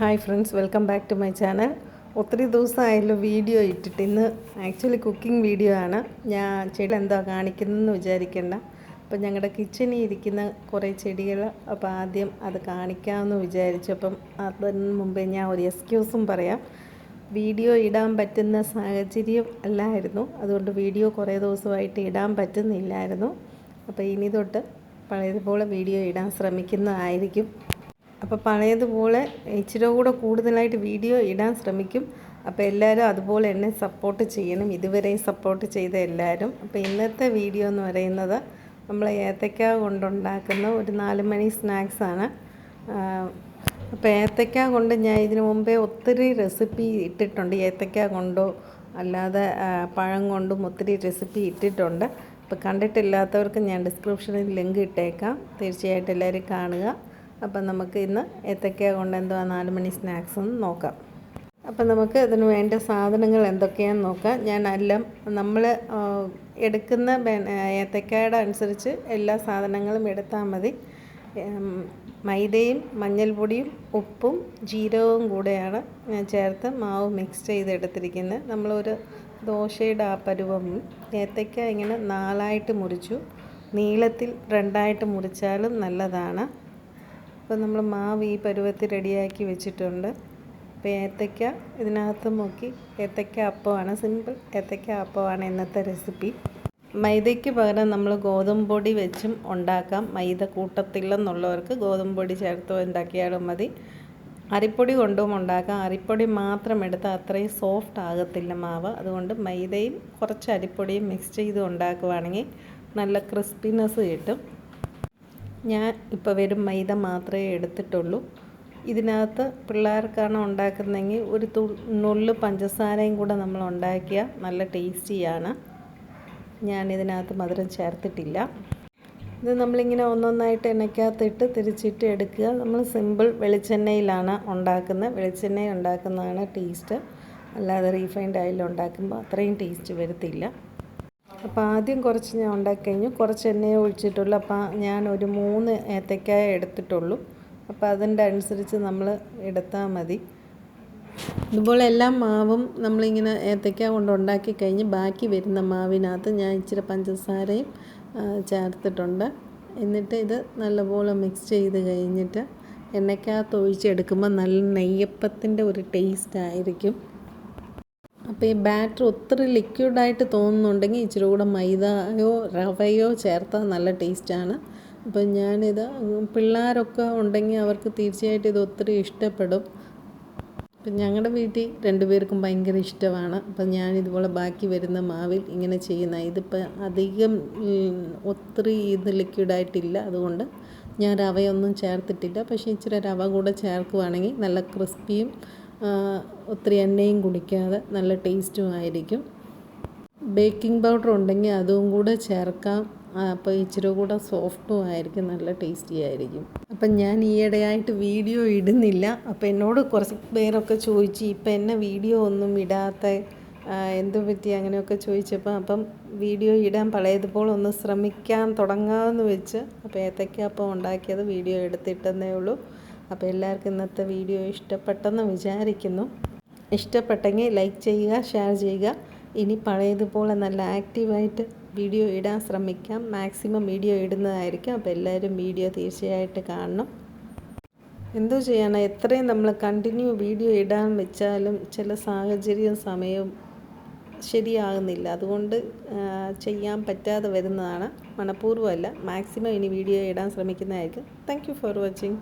Hi friends, welcome back to my channel. ഒത്തിരി ദിവസമായല്ലോ video ഇട്ടിട്ട്. ഇന്ന് ആക്ച്വലി കുക്കിംഗ് വീഡിയോ ആണ്. ഞാൻ ചെടി എന്താ കാണിക്കുന്നതെന്ന് വിചാരിക്കേണ്ട. അപ്പം ഞങ്ങളുടെ കിച്ചണിൽ ഇരിക്കുന്ന കുറേ ചെടികൾ, അപ്പോൾ ആദ്യം അത് കാണിക്കാമെന്ന് വിചാരിച്ചു. അപ്പം അതിന് മുമ്പേ ഞാൻ ഒരു എക്സ്ക്യൂസും പറയാം. വീഡിയോ ഇടാൻ പറ്റുന്ന സാഹചര്യം അല്ലായിരുന്നു, അതുകൊണ്ട് വീഡിയോ കുറേ ദിവസമായിട്ട് ഇടാൻ പറ്റുന്നില്ലായിരുന്നു. അപ്പോൾ ഇനി തൊട്ട് പഴയതുപോലെ വീഡിയോ ഇടാൻ ശ്രമിക്കുന്നതായിരിക്കും. അപ്പോൾ പഴയതുപോലെ ഇച്ചിരി കൂടെ കൂടുതലായിട്ട് വീഡിയോ ഇടാൻ ശ്രമിക്കും. അപ്പോൾ എല്ലാവരും അതുപോലെ എന്നെ സപ്പോർട്ട് ചെയ്യണം, ഇതുവരെയും സപ്പോർട്ട് ചെയ്ത എല്ലാവരും. അപ്പോൾ ഇന്നത്തെ വീഡിയോ എന്ന് പറയുന്നത് നമ്മൾ ഏത്തക്ക കൊണ്ടുണ്ടാക്കുന്ന ഒരു 4 മണി സ്നാക്സാണ്. അപ്പോൾ ഏത്തക്ക കൊണ്ട് ഞാൻ ഇതിനു മുമ്പേ ഒത്തിരി റെസിപ്പി ഇട്ടിട്ടുണ്ട്. ഏത്തക്ക കൊണ്ടോ അല്ലാതെ പഴം കൊണ്ടും ഒത്തിരി റെസിപ്പി ഇട്ടിട്ടുണ്ട്. അപ്പോൾ കണ്ടിട്ടില്ലാത്തവർക്ക് ഞാൻ ഡിസ്ക്രിപ്ഷനിൽ ലിങ്ക് ഇട്ടേക്കാം, തീർച്ചയായിട്ടും എല്ലാവരും കാണുക. അപ്പം നമുക്ക് ഇന്ന് ഏത്തക്ക കൊണ്ട് എന്തുവാ 4 മണി സ്നാക്സ് ഒന്ന് നോക്കാം. അപ്പം നമുക്ക് ഇതിന് വേണ്ട സാധനങ്ങൾ എന്തൊക്കെയാണെന്ന് നോക്കാം. ഞാനെല്ലാം നമ്മൾ എടുക്കുന്ന ഏത്തക്കയുടെ അനുസരിച്ച് എല്ലാ സാധനങ്ങളും എടുത്താൽ മതി. മൈദയും മഞ്ഞൾപ്പൊടിയും ഉപ്പും ജീരകവും കൂടെയാണ് ഞാൻ ചേർത്ത് മാവ് മിക്സ് ചെയ്തെടുത്തിരിക്കുന്നത്. നമ്മളൊരു ദോശയുടെ ആ പരുവം. ഏത്തക്ക ഇങ്ങനെ 4ആയിട്ട് മുറിച്ചു, നീളത്തിൽ 2ആയിട്ട് മുറിച്ചാലും നല്ലതാണ്. അപ്പോൾ നമ്മൾ മാവ് ഈ പരുവത്തിൽ റെഡിയാക്കി വെച്ചിട്ടുണ്ട്. അപ്പോൾ ഏത്തക്ക ഇതിനകത്ത് മുക്കി ഏത്തക്ക അപ്പമാണ്, സിമ്പിൾ ഏത്തക്ക അപ്പമാണ് ഇന്നത്തെ റെസിപ്പി. മൈദയ്ക്ക് പകരം നമ്മൾ ഗോതമ്പ് പൊടി വെച്ചും ഉണ്ടാക്കാം. മൈദ കൂട്ടത്തില്ലെന്നുള്ളവർക്ക് ഗോതമ്പ് പൊടി ചേർത്ത് ഉണ്ടാക്കിയാലും മതി. അരിപ്പൊടി കൊണ്ടും ഉണ്ടാക്കാം. അരിപ്പൊടി മാത്രം എടുത്താൽ അത്രയും സോഫ്റ്റ് ആകത്തില്ല മാവ്. അതുകൊണ്ട് മൈദയും കുറച്ച് അരിപ്പൊടിയും മിക്സ് ചെയ്ത് ഉണ്ടാക്കുവാണെങ്കിൽ നല്ല ക്രിസ്പിനെസ് കിട്ടും. ഞാൻ ഇപ്പോൾ വെറും മൈദ മാത്രമേ എടുത്തിട്ടുള്ളൂ. ഇതിനകത്ത് പിള്ളേർക്കാണ് ഉണ്ടാക്കുന്നതെങ്കിൽ ഒരു നുള്ളു പഞ്ചസാരയും കൂടെ നമ്മൾ ഉണ്ടാക്കിയാൽ നല്ല ടേസ്റ്റിയാണ്. ഞാനിതിനകത്ത് മധുരം ചേർത്തിട്ടില്ല. ഇത് നമ്മളിങ്ങനെ ഒന്നൊന്നായിട്ട് എണ്ണയ്ക്കകത്തിട്ട് തിരിച്ചിട്ട് എടുക്കുക. നമ്മൾ സിമ്പിൾ വെളിച്ചെണ്ണയിലാണ് ഉണ്ടാക്കുന്നത്. വെളിച്ചെണ്ണയിൽ ഉണ്ടാക്കുന്നതാണ് ടേസ്റ്റ്, അല്ലാതെ റീഫൈൻഡ് ഓയിൽ ഉണ്ടാക്കുമ്പോൾ അത്രയും ടേസ്റ്റ് വരത്തില്ല. അപ്പോൾ ആദ്യം കുറച്ച് ഞാൻ ഉണ്ടാക്കി കഴിഞ്ഞു, കുറച്ച് എണ്ണയെ ഒഴിച്ചിട്ടുള്ളൂ. അപ്പോൾ ഞാൻ ഒരു 3 ഏത്തക്കായ എടുത്തിട്ടുള്ളൂ. അപ്പോൾ അതിൻ്റെ അനുസരിച്ച് നമ്മൾ എടുത്താൽ മതി. ഇതുപോലെ എല്ലാ മാവും നമ്മളിങ്ങനെ ഏത്തക്ക കൊണ്ട് ഉണ്ടാക്കി കഴിഞ്ഞ് ബാക്കി വരുന്ന മാവിനകത്ത് ഞാൻ ഇച്ചിരി പഞ്ചസാരയും ചേർത്തിട്ടുണ്ട്. എന്നിട്ട് ഇത് നല്ലപോലെ മിക്സ് ചെയ്ത് കഴിഞ്ഞിട്ട് എണ്ണയ്ക്കകത്ത് ഒഴിച്ചെടുക്കുമ്പോൾ നല്ല നെയ്യപ്പത്തിൻ്റെ ഒരു ടേസ്റ്റ് ആയിരിക്കും. അപ്പോൾ ഈ ബാറ്റർ ഒത്തിരി ലിക്വിഡായിട്ട് തോന്നുന്നുണ്ടെങ്കിൽ ഇച്ചിരി കൂടെ മൈദയോ റവയോ ചേർത്താൽ നല്ല ടേസ്റ്റാണ്. അപ്പോൾ ഞാനിത് പിള്ളേരൊക്കെ ഉണ്ടെങ്കിൽ അവർക്ക് തീർച്ചയായിട്ടും ഇത് ഒത്തിരി ഇഷ്ടപ്പെടും. അപ്പം ഞങ്ങളുടെ വീട്ടിൽ 2 പേർക്കും ഭയങ്കര ഇഷ്ടമാണ്. അപ്പം ഞാനിതുപോലെ ബാക്കി വരുന്ന മാവിൽ ഇങ്ങനെ ചെയ്യുന്ന, ഇതിപ്പോൾ അധികം ഒത്തിരി ഇത് ലിക്വിഡായിട്ടില്ല, അതുകൊണ്ട് ഞാൻ റവയൊന്നും ചേർത്തിട്ടില്ല. പക്ഷേ ഇച്ചിരി റവ കൂടെ ചേർക്കുവാണെങ്കിൽ നല്ല ക്രിസ്പിയും ഒത്തിരി എണ്ണയും കുടിക്കാതെ നല്ല ടേസ്റ്റും ആയിരിക്കും. ബേക്കിംഗ് പൗഡർ ഉണ്ടെങ്കിൽ അതും കൂടെ ചേർക്കാം. അപ്പോൾ ഇച്ചിരി കൂടെ സോഫ്റ്റും ആയിരിക്കും, നല്ല ടേസ്റ്റി ആയിരിക്കും. അപ്പം ഞാൻ ഈയിടെയായിട്ട് വീഡിയോ ഇടുന്നില്ല. അപ്പോൾ എന്നോട് കുറച്ച് പേരൊക്കെ ചോദിച്ചു, ഇപ്പം എന്നെ വീഡിയോ ഒന്നും ഇടാത്ത എന്തു പറ്റി അങ്ങനെയൊക്കെ ചോദിച്ചപ്പോൾ അപ്പം വീഡിയോ ഇടാൻ പഴയതുപോലെ ഒന്ന് ശ്രമിക്കാൻ തുടങ്ങാമെന്ന് വെച്ച് അപ്പോൾ ഏത്തയ്ക്കപ്പം ഉണ്ടാക്കിയത് വീഡിയോ എടുത്തിട്ടെന്നേ ഉള്ളൂ. അപ്പോൾ എല്ലാവർക്കും ഇന്നത്തെ വീഡിയോ ഇഷ്ടപ്പെട്ടെന്ന് വിചാരിക്കുന്നു. ഇഷ്ടപ്പെട്ടെങ്കിൽ ലൈക്ക് ചെയ്യുക, ഷെയർ ചെയ്യുക. ഇനി പഴയതുപോലെ നല്ല ആക്റ്റീവായിട്ട് വീഡിയോ ഇടാൻ ശ്രമിക്കാം. മാക്സിമം വീഡിയോ ഇടുന്നതായിരിക്കും. അപ്പോൾ എല്ലാവരും വീഡിയോ തീർച്ചയായിട്ട് കാണണം. എന്തോ ചെയ്യാനാണ്, എത്രയും നമ്മൾ കണ്ടിന്യൂ വീഡിയോ ഇടാൻ വെച്ചാലും ചില സാഹചര്യവും സമയവും ശരിയാകുന്നില്ല. അതുകൊണ്ട് ചെയ്യാൻ പറ്റാതെ വരുന്നതാണ്. മനഃപൂർവ്വമല്ല, മാക്സിമം ഇനി വീഡിയോ ഇടാൻ ശ്രമിക്കുന്നതായിരിക്കും. Thank you for watching.